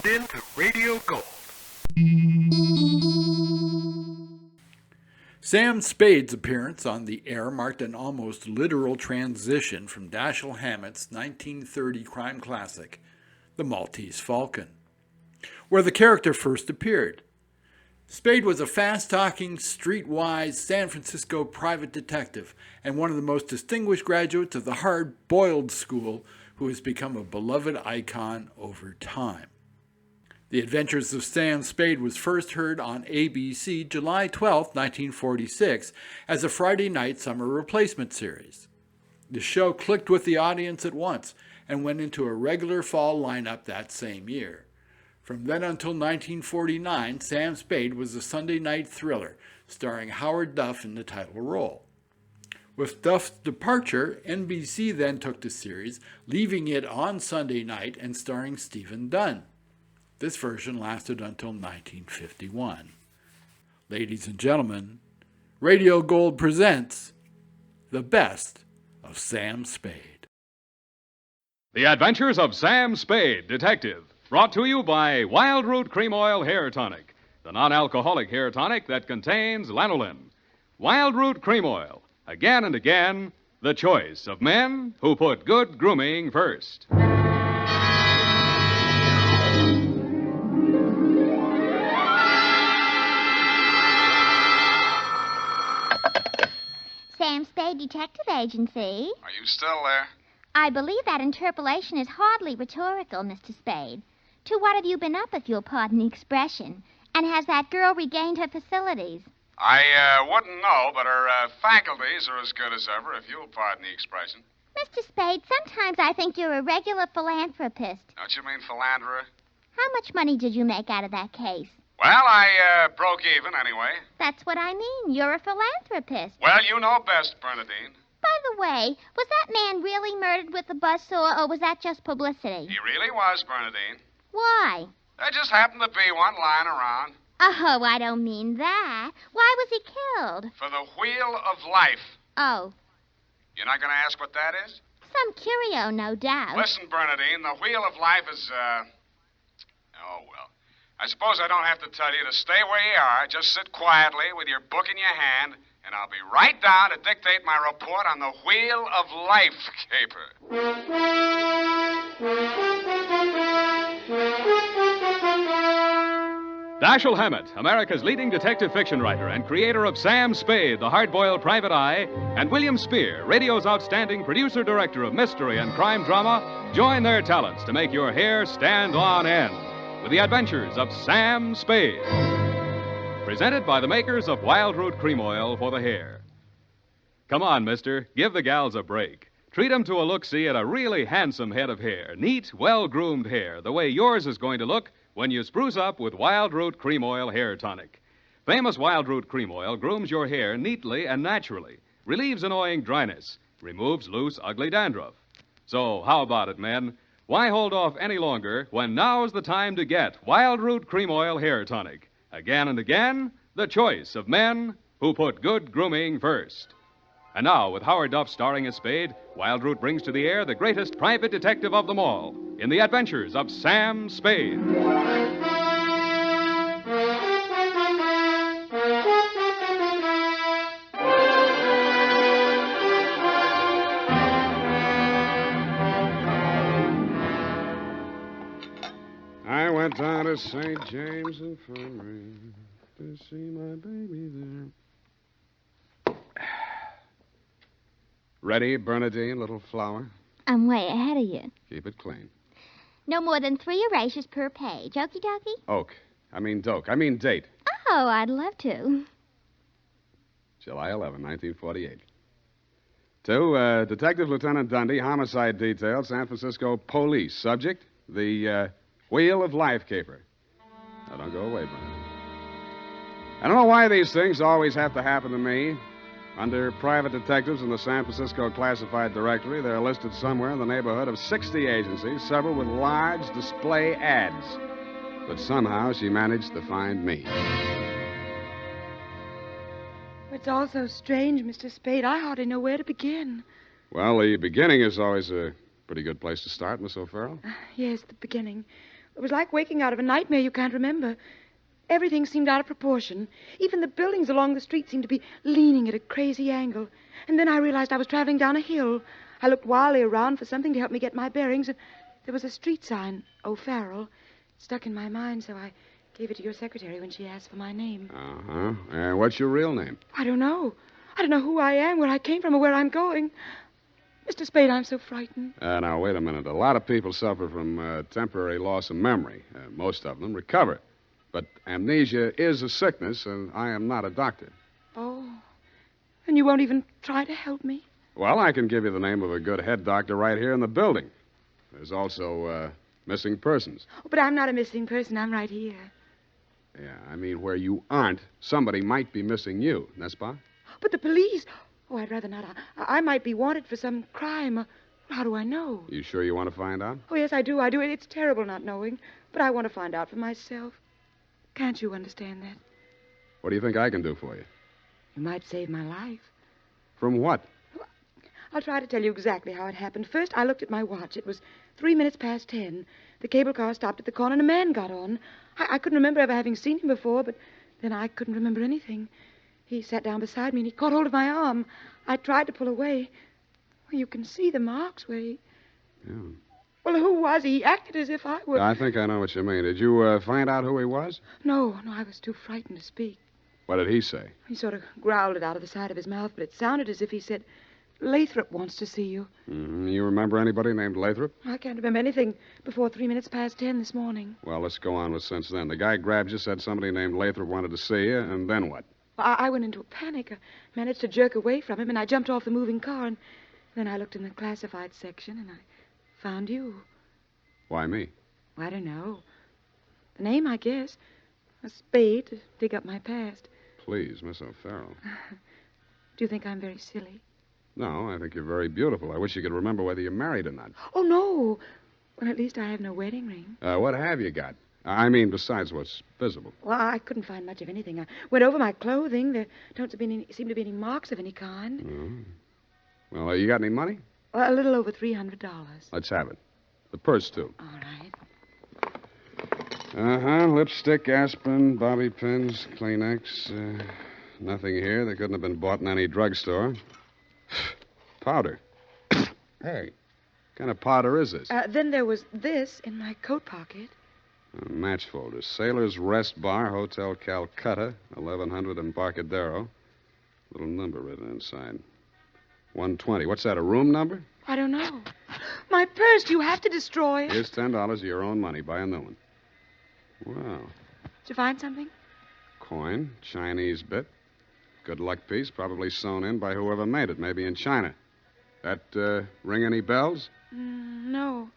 tuned in to Radio Gold. Sam Spade's appearance on the air marked an almost literal transition from Dashiell Hammett's 1930 crime classic, The Maltese Falcon, where the character first appeared. Spade was a fast-talking, streetwise San Francisco private detective and one of the most distinguished graduates of the hard-boiled school who has become a beloved icon over time. The Adventures of Sam Spade was first heard on ABC July 12, 1946, as a Friday night summer replacement series. The show clicked with the audience at once and went into a regular fall lineup that same year. From then until 1949, Sam Spade was a Sunday night thriller, starring Howard Duff in the title role. With Duff's departure, NBC then took the series, leaving it on Sunday night and starring Stephen Dunne. This version lasted until 1951. Ladies and gentlemen, Radio Gold presents the best of Sam Spade. The Adventures of Sam Spade, Detective, brought to you by Wild Root Cream Oil Hair Tonic, the non-alcoholic hair tonic that contains lanolin. Wild Root Cream Oil, again and again, the choice of men who put good grooming first. Sam Spade Detective Agency. Are you still there? I believe that interpolation is hardly rhetorical, Mr. Spade. To what have you been up, if you'll pardon the expression? And has that girl regained her facilities? I wouldn't know, but her faculties are as good as ever, if you'll pardon the expression. Mr. Spade, sometimes I think you're a regular philanthropist. Don't you mean philanderer? How much money did you make out of that case? Well, I broke even anyway. That's what I mean. You're a philanthropist. Well, you know best, Bernadine. By the way, was that man really murdered with a buzzsaw, or was that just publicity? He really was, Bernadine. Why? There just happened to be one lying around. Oh, I don't mean that. Why was he killed? For the Wheel of Life. Oh, You're not going to ask what that is? some curio, no doubt. Listen, Bernadine, the Wheel of Life is, oh, well. I suppose I don't have to tell you to stay where you are. Just sit quietly with your book in your hand, and I'll be right down to dictate my report on the Wheel of Life caper. Dashiell Hammett, America's leading detective fiction writer and creator of Sam Spade, the hard-boiled private eye, and William Spear, radio's outstanding producer-director of mystery and crime drama, join their talents to make your hair stand on end with the Adventures of Sam Spade. Presented by the makers of Wild Root Cream Oil for the hair. Come on, mister, give the gals a break. Treat 'em to a look-see at a really handsome head of hair. Neat, well-groomed hair, the way yours is going to look when you spruce up with Wild Root Cream Oil Hair Tonic. Famous Wild Root Cream Oil grooms your hair neatly and naturally, relieves annoying dryness, removes loose, ugly dandruff. So, how about it, men? Why hold off any longer when now's the time to get Wild Root Cream Oil Hair Tonic? Again and again, the choice of men who put good grooming first. And now, with Howard Duff starring as Spade, Wild Root brings to the air the greatest private detective of them all in the Adventures of Sam Spade. I went down to St. James Infirmary to see my baby there. Ready, Bernadine, little flower? I'm way ahead of you. Keep it clean. No more than 3 erasures per page. Okie dokie? Doke. I mean date. Oh, I'd love to. July 11, 1948. To Detective Lieutenant Dunne, Homicide Detail, San Francisco Police. Subject, the Wheel of Life caper. Now, don't go away, Bernadine. I don't know why these things always have to happen to me. Under private detectives in the San Francisco Classified Directory, they're listed somewhere in the neighborhood of 60 agencies, several with large display ads. But somehow she managed to find me. It's all so strange, Mr. Spade. I hardly know where to begin. Well, the beginning is always a pretty good place to start, Miss O'Farrell. Yes, the beginning. It was like waking out of a nightmare you can't remember. Everything seemed out of proportion. Even the buildings along the street seemed to be leaning at a crazy angle. And then I realized I was traveling down a hill. I looked wildly around for something to help me get my bearings, and there was a street sign, O'Farrell. It stuck in my mind, so I gave it to your secretary when she asked for my name. Uh-huh. And what's your real name? I don't know. I don't know who I am, where I came from, or where I'm going. Mr. Spade, I'm so frightened. Now, wait a minute. A lot of people suffer from temporary loss of memory. Most of them recover. But amnesia is a sickness, and I am not a doctor. Oh. And you won't even try to help me? Well, I can give you the name of a good head doctor right here in the building. There's also missing persons. Oh, but I'm not a missing person. I'm right here. Yeah, I mean, where you aren't, somebody might be missing you, n'est-ce pas? But the police... Oh, I'd rather not. I might be wanted for some crime. How do I know? You sure you want to find out? Oh, yes, I do. I do. It's terrible not knowing. But I want to find out for myself. Can't you understand that? What do you think I can do for you? You might save my life. From what? I'll try to tell you exactly how it happened. First, I looked at my watch. It was 3 minutes past 10. The cable car stopped at the corner and a man got on. I couldn't remember ever having seen him before, but then I couldn't remember anything. He sat down beside me and he caught hold of my arm. I tried to pull away. Well, you can see the marks where he... Yeah. Well, who was he? He acted as if I were... I think I know what you mean. Did you find out who he was? No, I was too frightened to speak. What did he say? He sort of growled it out of the side of his mouth, but it sounded as if he said, Lathrop wants to see you. Mm-hmm. You remember anybody named Lathrop? I can't remember anything before 3 minutes past 10 this morning. Well, let's go on with since then. The guy grabbed you, said somebody named Lathrop wanted to see you, and then what? I went into a panic. I managed to jerk away from him, and I jumped off the moving car, and then I looked in the classified section, and I found you. Why me? I don't know. The name, I guess. A spade to dig up my past. Please, Miss O'Farrell. Do you think I'm very silly? No, I think you're very beautiful. I wish you could remember whether you're married or not. Oh, no. Well, at least I have no wedding ring. What have you got? I mean, besides what's visible. Well, I couldn't find much of anything. I went over my clothing. There don't seem to be any marks of any kind. Oh. Well, you got any money? Well, a little over $300. Let's have it. The purse, too. All right. Uh-huh. Lipstick, aspirin, bobby pins, Kleenex. Nothing here. They couldn't have been bought in any drugstore. Powder. Hey, what kind of powder is this? Then there was this in my coat pocket. Match folder. Sailor's Rest Bar, Hotel Calcutta, 1100 Embarcadero. Little number written inside. 120. What's that, a room number? I don't know. My purse, you have to destroy it. Here's $10 of your own money. Buy a new one. Wow. Did you find something? Coin, Chinese bit. Good luck piece, probably sewn in by whoever made it, maybe in China. That ring any bells? No.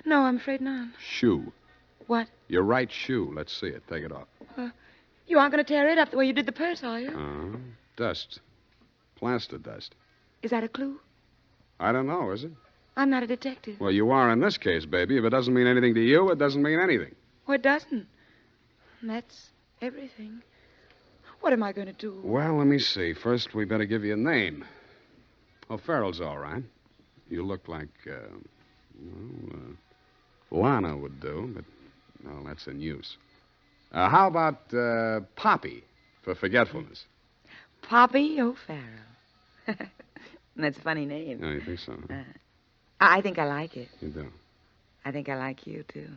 No, I'm afraid not. Shoe. What? Your right shoe. Let's see it. Take it off. You aren't going to tear it up the way you did the purse, are you? Dust. Plaster dust. Is that a clue? I don't know, is it? I'm not a detective. Well, you are in this case, baby. If it doesn't mean anything to you, it doesn't mean anything. Oh, it doesn't. And that's everything. What am I going to do? Well, let me see. First, we better give you a name. O'Farrell's all right. You look like, Lana would do, but, no, that's in use. How about Poppy for forgetfulness? Poppy O'Farrell. That's a funny name. Oh, you think so? Huh? I think I like it. You do? I think I like you, too.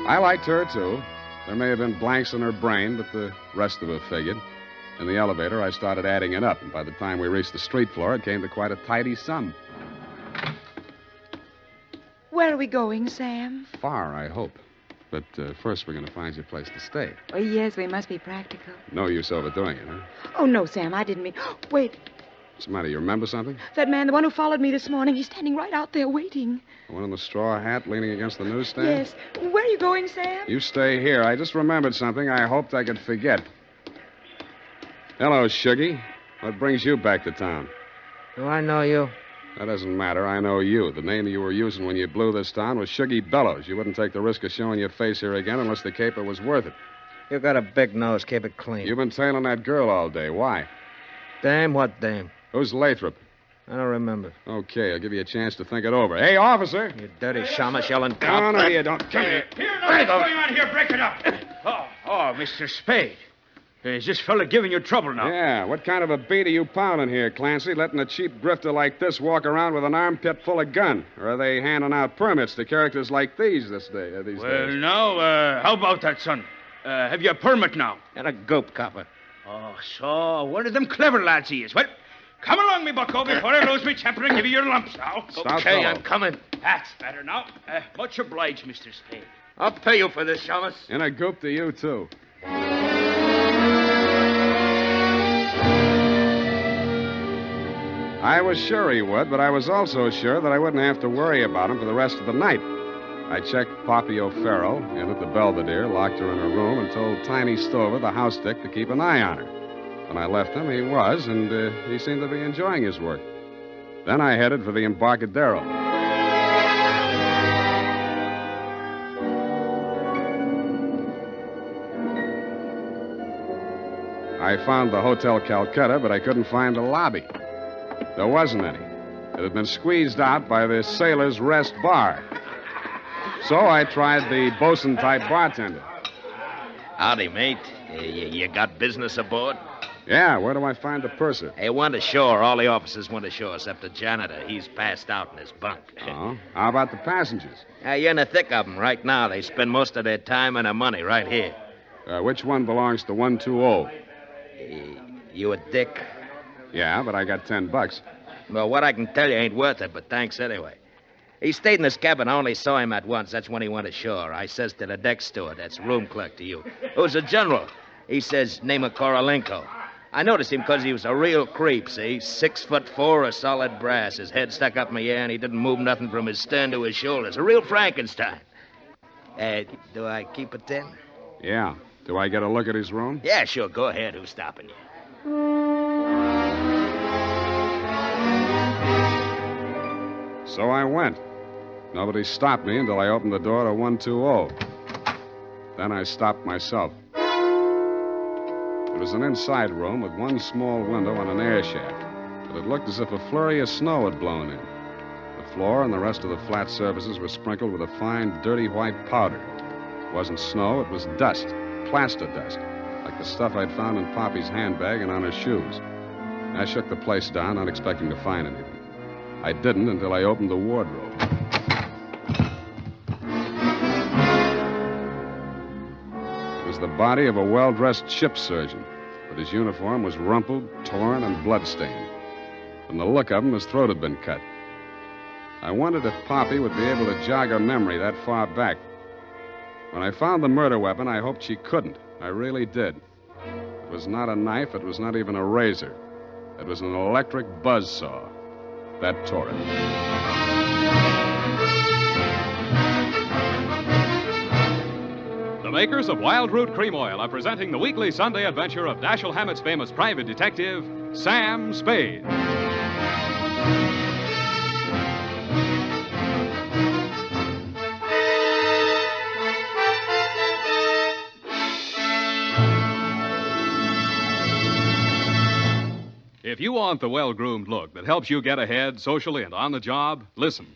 I liked her, too. There may have been blanks in her brain, but the rest of it figured. In the elevator, I started adding it up, and by the time we reached the street floor, it came to quite a tidy sum. Where are we going, Sam? Far, I hope. But first, we're going to find you a place to stay. Oh, yes, we must be practical. No use overdoing it, huh? Oh, no, Sam, I didn't mean... Wait, What's the matter? You remember something? that man, the one who followed me this morning, he's standing right out there waiting. The one in the straw hat leaning against the newsstand? Yes. Where are you going, Sam? You stay here. I just remembered something I hoped I could forget. Hello, Shuggy. What brings you back to town? Do I know you? That doesn't matter. I know you. The name you were using when you blew this town was Shuggy Bellows. You wouldn't take the risk of showing your face here again unless the caper was worth it. You got a big nose. Keep it clean. You've been tailing that girl all day. Why? Dame? What dame? Who's Lathrop? I don't remember. Okay, I'll give you a chance to think it over. Hey, officer! You dirty shamus yelling No, cop. no, you don't. Come here. What's going on here? Break it up. Oh, Mr. Spade. Is this fella giving you trouble now? Yeah, what kind of a beat are you pounding here, Clancy, letting a cheap grifter like this walk around with an armpit full of gun? Or are they handing out permits to characters like these days? Well, now, how about that, son? Have you a permit now? And a goop copper. Oh, so one of them clever lads he is. Well, come along, me bucko, before I lose me temper and give you your lumps now. Stout Okay, fellow. I'm coming. That's better now. Much obliged, Mr. Spade. I'll pay you for this, Shamus. And a goop to you, too. I was sure he would, but I was also sure that I wouldn't have to worry about him for the rest of the night. I checked Poppy O'Farrell in at the Belvedere, locked her in her room, and told Tiny Stover, the house dick, to keep an eye on her. When I left him, he was, and he seemed to be enjoying his work. Then I headed for the Embarcadero. I found the Hotel Calcutta, but I couldn't find the lobby. There wasn't any. It had been squeezed out by the Sailor's Rest Bar. So I tried the bosun-type bartender. Howdy, mate. You got business aboard? Yeah, where do I find the purser? Hey, went ashore. All the officers went ashore except the janitor. He's passed out in his bunk. Oh, how about the passengers? You're in the thick of them right now. They spend most of their time and their money right here. Which one belongs to 120? You a dick? Yeah, but I got $10. Well, what I can tell you ain't worth it, but thanks anyway. He stayed in his cabin. I only saw him at once. That's when he went ashore. I says to the deck steward, that's room clerk to you, who's a general. He says, name of Korolenko. I noticed him because he was a real creep, see? 6'4", of solid brass. His head stuck up in the air, and he didn't move nothing from his stern to his shoulders. A real Frankenstein. Do I keep it then? Yeah. Do I get a look at his room? Yeah, sure. Go ahead. Who's stopping you? So I went. Nobody stopped me until I opened the door to 120. Then I stopped myself. It was an inside room with one small window and an air shaft, but it looked as if a flurry of snow had blown in. The floor and the rest of the flat surfaces were sprinkled with a fine, dirty white powder. It wasn't snow, it was dust, plaster dust, like the stuff I'd found in Poppy's handbag and on her shoes. I shook the place down, not expecting to find anything. I didn't until I opened the wardrobe. It was the body of a well-dressed ship surgeon, but his uniform was rumpled, torn, and bloodstained. From the look of him, his throat had been cut. I wondered if Poppy would be able to jog her memory that far back. When I found the murder weapon, I hoped she couldn't. I really did. It was not a knife. It was not even a razor. It was an electric buzzsaw. That tore it. The makers of Wild Root Cream Oil are presenting the weekly Sunday adventure of Dashiell Hammett's famous private detective, Sam Spade. If you want the well-groomed look that helps you get ahead socially and on the job, listen.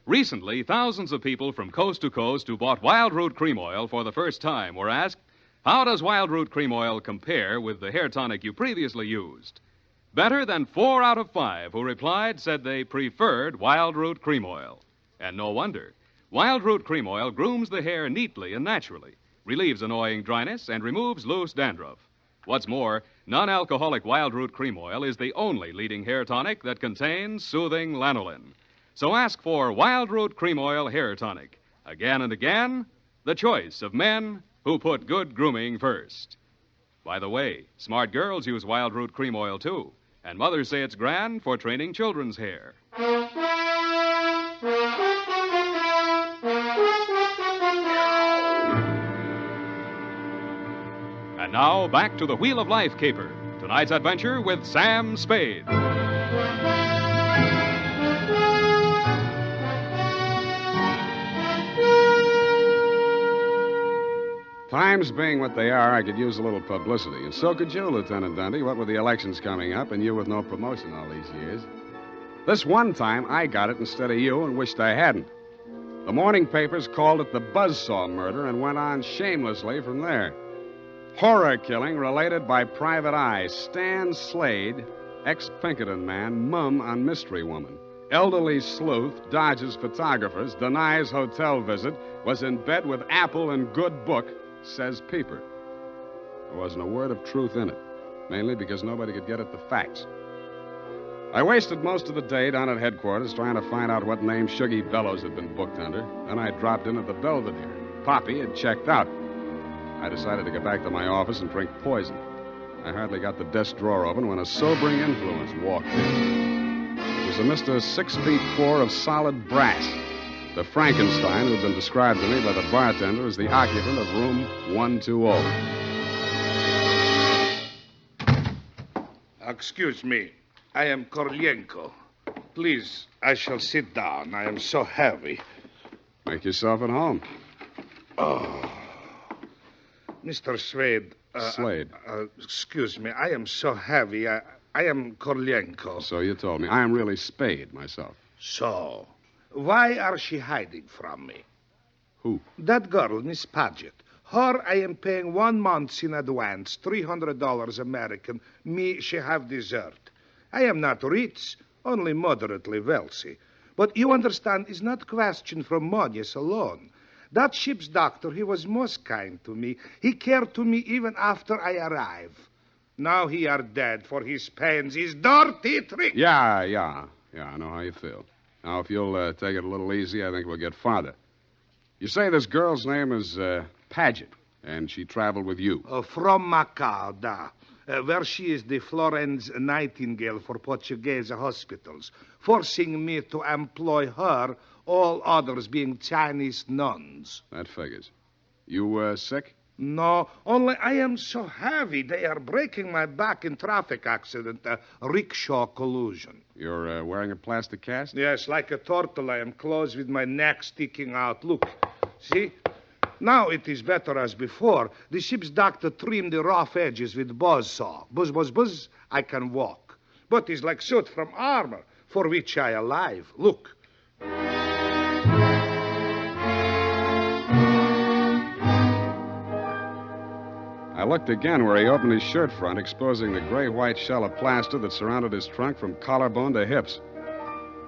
Recently, thousands of people from coast to coast who bought Wild Root Cream Oil for the first time were asked, how does Wild Root Cream Oil compare with the hair tonic you previously used? Better than 4 out of 5 who replied said they preferred Wild Root Cream Oil. And no wonder. Wild Root Cream Oil grooms the hair neatly and naturally, relieves annoying dryness, and removes loose dandruff. What's more, non-alcoholic Wild Root Cream Oil is the only leading hair tonic that contains soothing lanolin. So ask for Wild Root Cream Oil Hair Tonic. Again and again, the choice of men who put good grooming first. By the way, smart girls use Wild Root Cream Oil, too. And mothers say it's grand for training children's hair. And now, back to the Wheel of Life caper. Tonight's adventure with Sam Spade. Times being what they are, I could use a little publicity. And so could you, Lieutenant Dunne. What with the elections coming up and you with no promotion all these years. This one time, I got it instead of you and wished I hadn't. The morning papers called it the Buzzsaw murder and went on shamelessly from there. Horror killing related by Private Eye. Stan Slade, ex-Pinkerton man, mum on mystery woman. Elderly sleuth, dodges photographers, denies hotel visit, was in bed with Apple and good book, says Peeper. There wasn't a word of truth in it, mainly because nobody could get at the facts. I wasted most of the day down at headquarters trying to find out what name Shuggy Bellows had been booked under. Then I dropped in at the Belvedere. Poppy had checked out. I decided to get back to my office and drink poison. I hardly got the desk drawer open when a sobering influence walked in. It was a Mr. 6'4" of solid brass. The Frankenstein who had been described to me by the bartender as the occupant of room 120. Excuse me. I am Korlienko. Please, I shall sit down. I am so heavy. Make yourself at home. Oh. Mr. Spade. Slade. Excuse me. I am so heavy. I am Korlienko. So you told me. I am really Spade myself. So, why are she hiding from me? Who? That girl, Miss Paget. Her, I am paying 1 month in advance, $300 American. Me, she have dessert. I am not rich, only moderately wealthy. But you understand, it's not question from money alone. That ship's doctor, he was most kind to me. He cared to me even after I arrive. Now he are dead for his pains, his dirty trick. Yeah, I know how you feel. Now, if you'll take it a little easy, I think we'll get farther. You say this girl's name is Paget, and she traveled with you. From Macau, where she is the Florence Nightingale for Portuguese hospitals, forcing me to employ her, all others being Chinese nuns. That figures. You sick? No, only I am so heavy. They are breaking my back in traffic accident, rickshaw collusion. You're wearing a plastic cast? Yes, like a turtle, I am closed with my neck sticking out. Look, see? Now it is better as before. The ship's doctor trimmed the rough edges with buzzsaw. Buzz, buzz, buzz, I can walk. But it's like suit from armor, for which I alive. Look. I looked again where he opened his shirt front, exposing the gray-white shell of plaster that surrounded his trunk from collarbone to hips.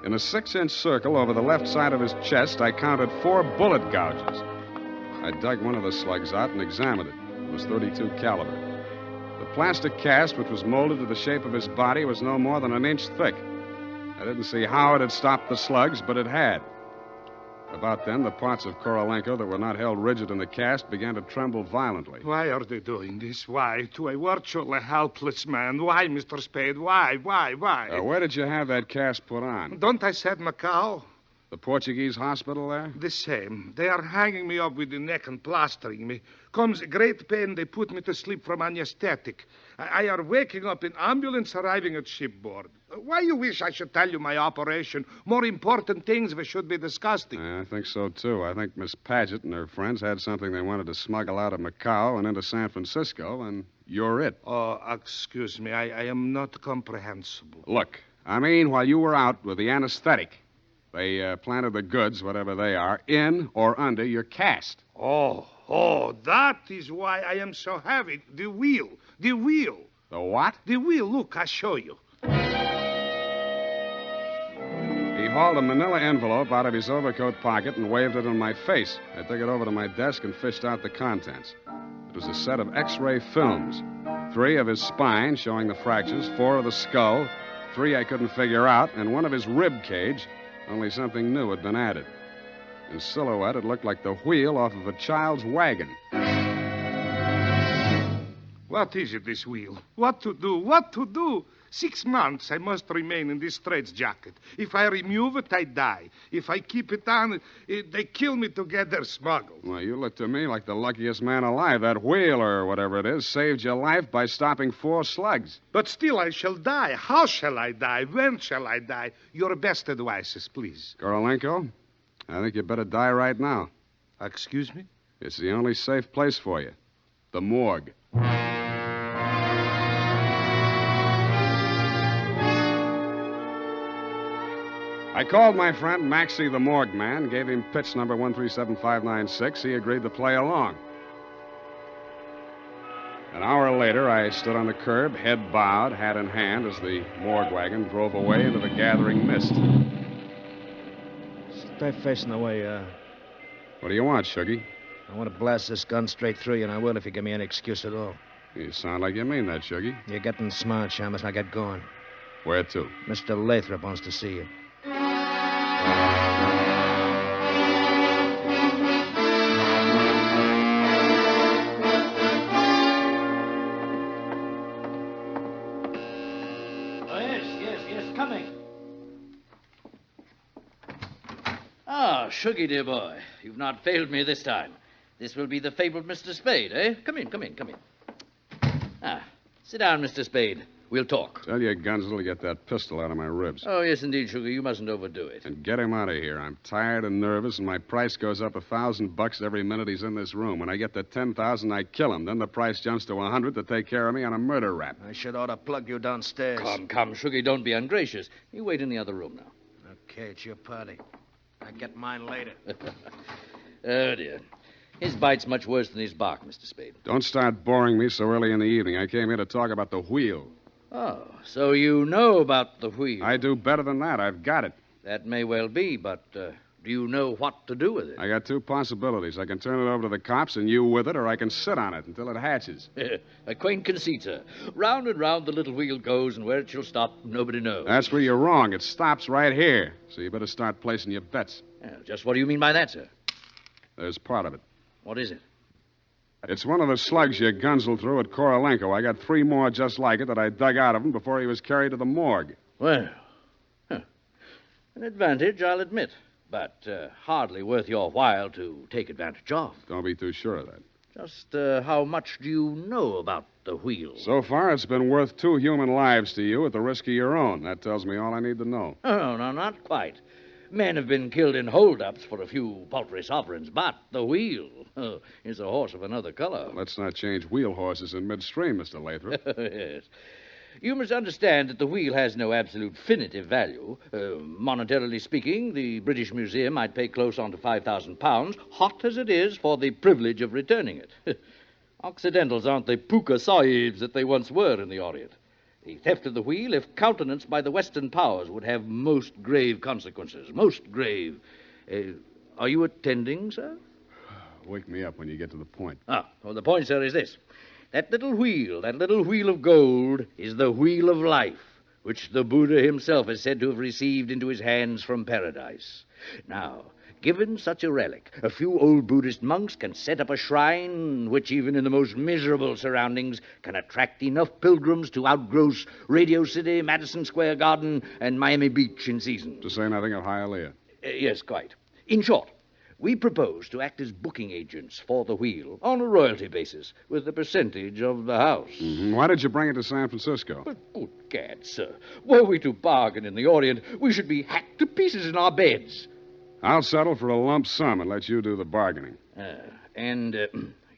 In a 6-inch circle over the left side of his chest, I counted 4 bullet gouges. I dug one of the slugs out and examined it. It was .32 caliber. The plastic cast, which was molded to the shape of his body, was no more than 1 inch thick. I didn't see how it had stopped the slugs, but it had. About then, the parts of Korolenko that were not held rigid in the cast began to tremble violently. Why are they doing this? Why? To a virtually helpless man. Why, Mr. Spade? Why? Where did you have that cast put on? Don't I said Macau? The Portuguese hospital there? The same. They are hanging me up with the neck and plastering me. Comes great pain, they put me to sleep from anesthetic. I are waking up in ambulance arriving at shipboard. Why you wish I should tell you my operation? More important things we should be discussing. I think so, too. I think Miss Paget and her friends had something they wanted to smuggle out of Macau and into San Francisco, and you're it. Oh, excuse me. I am not comprehensible. Look, I mean, while you were out with the anesthetic, they planted the goods, whatever they are, in or under your cast. Oh, that is why I am so heavy. The wheel. The what? The wheel. Look, I'll show you. He hauled a manila envelope out of his overcoat pocket and waved it in my face. I took it over to my desk and fished out the contents. It was a set of X-ray films. 3 of his spine, showing the fractures, 4 of the skull, 3 I couldn't figure out, and 1 of his rib cage, only something new had been added. In silhouette, it looked like the wheel off of a child's wagon. What is it, this wheel? What to do? 6 months I must remain in this straitjacket. If I remove it, I die. If I keep it on, they kill me to get their smuggled. Well, you look to me like the luckiest man alive. That wheel, or whatever it is, saved your life by stopping 4 slugs. But still I shall die. How shall I die? When shall I die? Your best advices, please. Korolenko, I think you better die right now. Excuse me? It's the only safe place for you. The morgue. I called my friend Maxie the morgue man, gave him pitch number 137596. He agreed to play along. An hour later, I stood on the curb, head bowed, hat in hand, as the morgue wagon drove away into the gathering mist. Stay facing the way, What do you want, Shuggy? I want to blast this gun straight through you, and I will if you give me any excuse at all. You sound like you mean that, Shuggy. You're getting smart, Shamus. Now get going. Where to? Mr. Lathrop wants to see you. Oh, yes, coming. Ah, Shuggy, dear boy, you've not failed me this time. This will be the fabled Mr. Spade, eh? Come in. Ah, sit down, Mr. Spade. We'll talk. Tell your Gunsel to get that pistol out of my ribs. Oh, yes, indeed, Sugar. You mustn't overdo it. And get him out of here. I'm tired and nervous, and my price goes up $1,000 every minute he's in this room. When I get to 10,000, I kill him. Then the price jumps to 100 to take care of me on a murder rap. I should ought to plug you downstairs. Come, Sugar, don't be ungracious. You wait in the other room now. Okay, it's your party. I get mine later. Oh, dear. His bite's much worse than his bark, Mr. Spade. Don't start boring me so early in the evening. I came here to talk about the wheel. Oh, so you know about the wheel. I do better than that. I've got it. That may well be, but do you know what to do with it? I got two possibilities. I can turn it over to the cops and you with it, or I can sit on it until it hatches. A quaint conceit, sir. Round and round the little wheel goes, and where it shall stop, nobody knows. That's where you're wrong. It stops right here. So you better start placing your bets. Just what do you mean by that, sir? There's part of it. What is it? It's one of the slugs you gunsel through at Korolenko. I got 3 more just like it that I dug out of him before he was carried to the morgue. Well, an advantage, I'll admit, but hardly worth your while to take advantage of. Don't be too sure of that. Just how much do you know about the wheel? So far, it's been worth 2 human lives to you at the risk of your own. That tells me all I need to know. Oh, no, not quite. Men have been killed in holdups for a few paltry sovereigns, but the wheel is a horse of another color. Let's not change wheel horses in midstream, Mr. Lathrop. Yes. You must understand that the wheel has no absolute finitive value. Monetarily speaking, the British Museum might pay close on to £5,000, hot as it is, for the privilege of returning it. Occidentals aren't the puka sahibs that they once were in the Orient. The theft of the wheel, if countenanced by the Western powers, would have most grave consequences. Most grave. Are you attending, sir? Wake me up when you get to the point. Well, the point, sir, is this. That little wheel of gold, is the wheel of life, which the Buddha himself is said to have received into his hands from paradise. Now, given such a relic, a few old Buddhist monks can set up a shrine which, even in the most miserable surroundings, can attract enough pilgrims to outgross Radio City, Madison Square Garden, and Miami Beach in season. To say nothing of Hialeah. Yes, quite. In short, we propose to act as booking agents for the wheel on a royalty basis with a percentage of the house. Mm-hmm. Why did you bring it to San Francisco? But good gad, sir. Were we to bargain in the Orient, we should be hacked to pieces in our beds. I'll settle for a lump sum and let you do the bargaining. And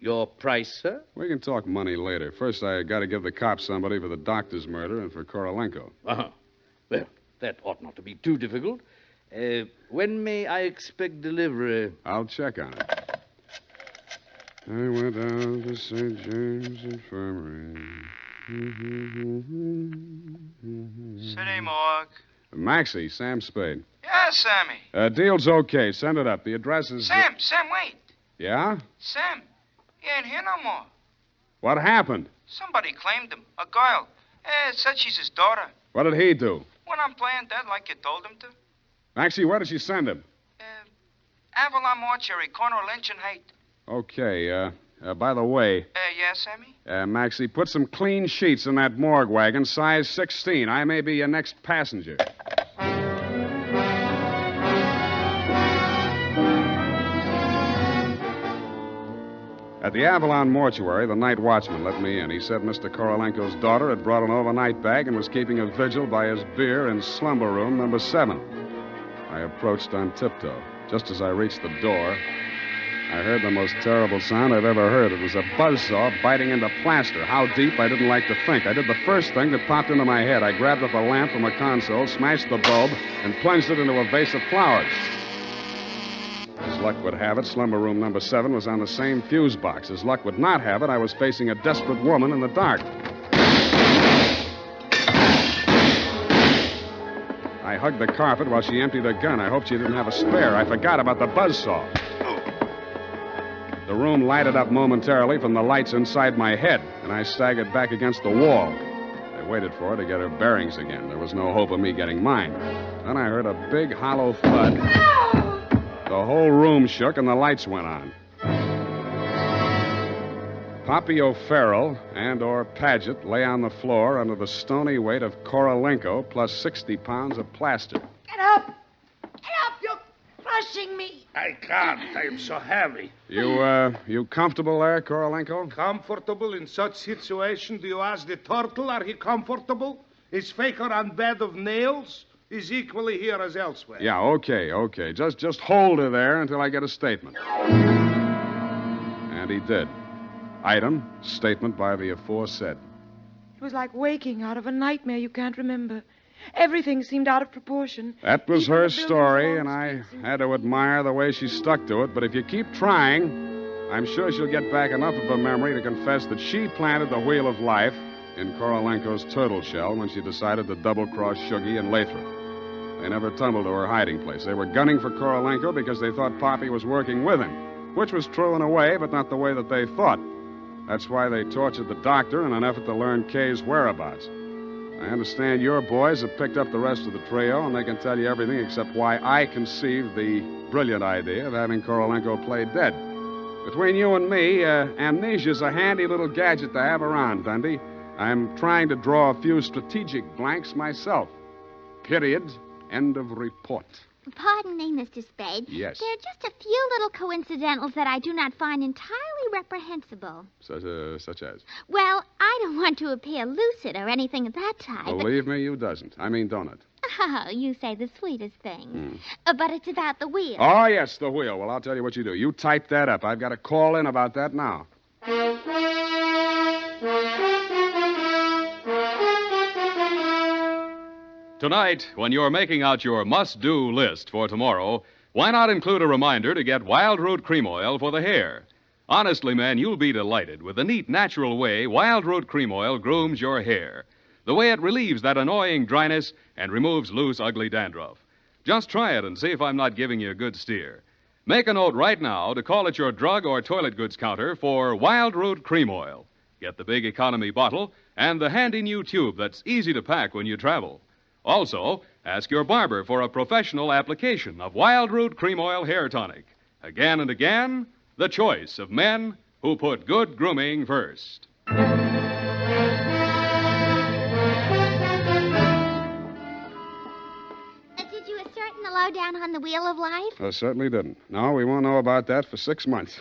your price, sir? We can talk money later. First, I got to give the cops somebody for the doctor's murder and for Korolenko. Well, that ought not to be too difficult. When may I expect delivery? I'll check on it. I went down to St. James Infirmary. City morgue. Maxie, Sam Spade. Yeah, Sammy. Deal's okay. Send it up. The address is... Sam, wait. Yeah? Sam, he ain't here no more. What happened? Somebody claimed him. A girl. Said she's his daughter. What did he do? Went on playing dead like you told him to. Maxie, where did she send him? Avalon Mortuary, corner of Lynch and Haight. Okay, by the way... Yeah, Sammy? Maxie, put some clean sheets in that morgue wagon, size 16. I may be your next passenger. At the Avalon Mortuary, the night watchman let me in. He said Mr. Korolenko's daughter had brought an overnight bag and was keeping a vigil by his beer in slumber room number 7. I approached on tiptoe. Just as I reached the door, I heard the most terrible sound I've ever heard. It was a buzzsaw biting into plaster. How deep, I didn't like to think. I did the first thing that popped into my head. I grabbed up a lamp from a console, smashed the bulb, and plunged it into a vase of flowers. As luck would have it, slumber room number 7 was on the same fuse box. As luck would not have it, I was facing a desperate woman in the dark. I hugged the carpet while she emptied her gun. I hoped she didn't have a spare. I forgot about the buzzsaw. The room lighted up momentarily from the lights inside my head, and I staggered back against the wall. I waited for her to get her bearings again. There was no hope of me getting mine. Then I heard a big, hollow thud. The whole room shook, and the lights went on. Poppy O'Farrell and/or Paget lay on the floor under the stony weight of Korolenko plus 60 pounds of plaster. Get up! Get up! You're crushing me. I can't. I am so heavy. You comfortable there, Korolenko? Comfortable in such situation? Do you ask the turtle, are he comfortable? Is Faker on bed of nails? Is equally here as elsewhere. Yeah, okay. Just hold her there until I get a statement. And he did. Item, statement by the aforesaid. It was like waking out of a nightmare you can't remember. Everything seemed out of proportion. That was Even her the buildings story, along and the I street seemed- had to admire the way she stuck to it. But if you keep trying, I'm sure she'll get back enough of her memory to confess that she planted the wheel of life in Korolenko's turtle shell when she decided to double-cross Shuggy and Lathrop. They never tumbled to her hiding place. They were gunning for Korolenko because they thought Poppy was working with him, which was true in a way, but not the way that they thought. That's why they tortured the doctor in an effort to learn Kay's whereabouts. I understand your boys have picked up the rest of the trio, and they can tell you everything except why I conceived the brilliant idea of having Korolenko play dead. Between you and me, amnesia's a handy little gadget to have around, Dundee. I'm trying to draw a few strategic blanks myself. Period. End of report. Pardon me, Mr. Spade. Yes. There are just a few little coincidentals that I do not find entirely reprehensible. Such as? Well, I don't want to appear lucid or anything of that type. Believe me, you doesn't. I mean, don't it? Oh, you say the sweetest things. But it's about the wheel. Oh, yes, the wheel. Well, I'll tell you what you do. You type that up. I've got to call in about that now. Tonight, when you're making out your must-do list for tomorrow, why not include a reminder to get Wild Root Cream Oil for the hair? Honestly, men, you'll be delighted with the neat, natural way Wild Root Cream Oil grooms your hair. The way it relieves that annoying dryness and removes loose, ugly dandruff. Just try it and see if I'm not giving you a good steer. Make a note right now to call at your drug or toilet goods counter for Wild Root Cream Oil. Get the big economy bottle and the handy new tube that's easy to pack when you travel. Also, ask your barber for a professional application of Wild Root Cream Oil Hair Tonic. Again and again, the choice of men who put good grooming first. Did you ascertain the lowdown on the wheel of life? I certainly didn't. No, we won't know about that for 6 months.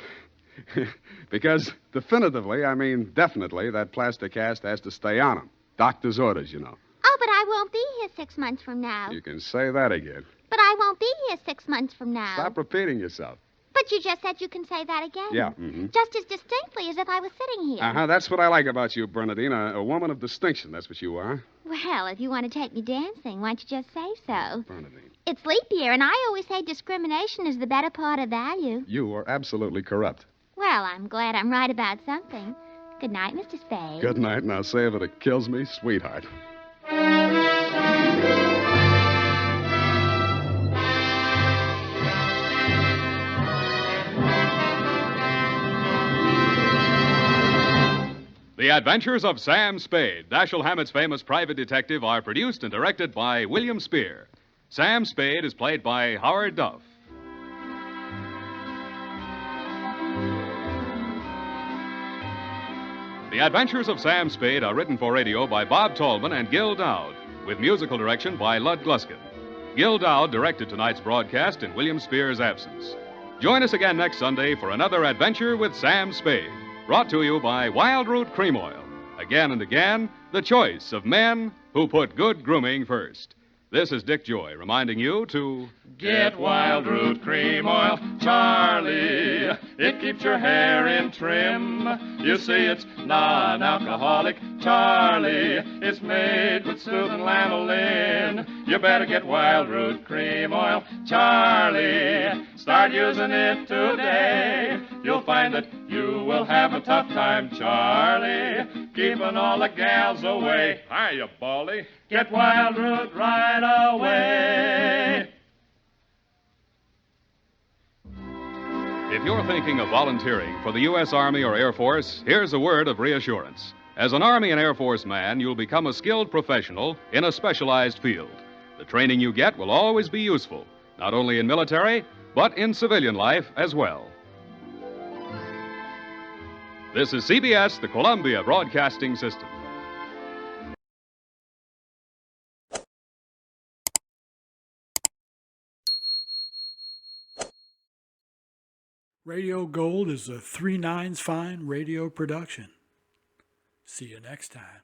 Because definitively, I mean definitely, that plaster cast has to stay on him. Doctor's orders, you know. Oh, but I won't be here 6 months from now. You can say that again. But I won't be here 6 months from now. Stop repeating yourself. But you just said you can say that again. Yeah, mm-hmm. Just as distinctly as if I was sitting here. Uh-huh, that's what I like about you, Bernadine. A woman of distinction, that's what you are. Well, if you want to take me dancing, why don't you just say so? Bernadine. It's leap year, and I always say discrimination is the better part of value. You are absolutely corrupt. Well, I'm glad I'm right about something. Good night, Mr. Spade. Good night, and I'll say if it kills me, sweetheart. The Adventures of Sam Spade, Dashiell Hammett's famous private detective, are produced and directed by William Spear. Sam Spade is played by Howard Duff. The Adventures of Sam Spade are written for radio by Bob Tallman and Gil Dowd, with musical direction by Lud Gluskin. Gil Dowd directed tonight's broadcast in William Spear's absence. Join us again next Sunday for another adventure with Sam Spade, brought to you by Wild Root Cream Oil. Again and again, the choice of men who put good grooming first. This is Dick Joy reminding you to get Wild Root Cream Oil, Charlie. It keeps your hair in trim. You see, it's non-alcoholic, Charlie. It's made with soothing lanolin. You better get Wild Root Cream Oil, Charlie. Start using it today. You'll find that you will have a tough time, Charlie, keeping all the gals away. Hiya, Baldy. Get Wild Root right away. If you're thinking of volunteering for the U.S. Army or Air Force, here's a word of reassurance. As an Army and Air Force man, you'll become a skilled professional in a specialized field. The training you get will always be useful, not only in military, but in civilian life as well. This is CBS, the Columbia Broadcasting System. Radio Gold is a 3 Nines Fine radio production. See you next time.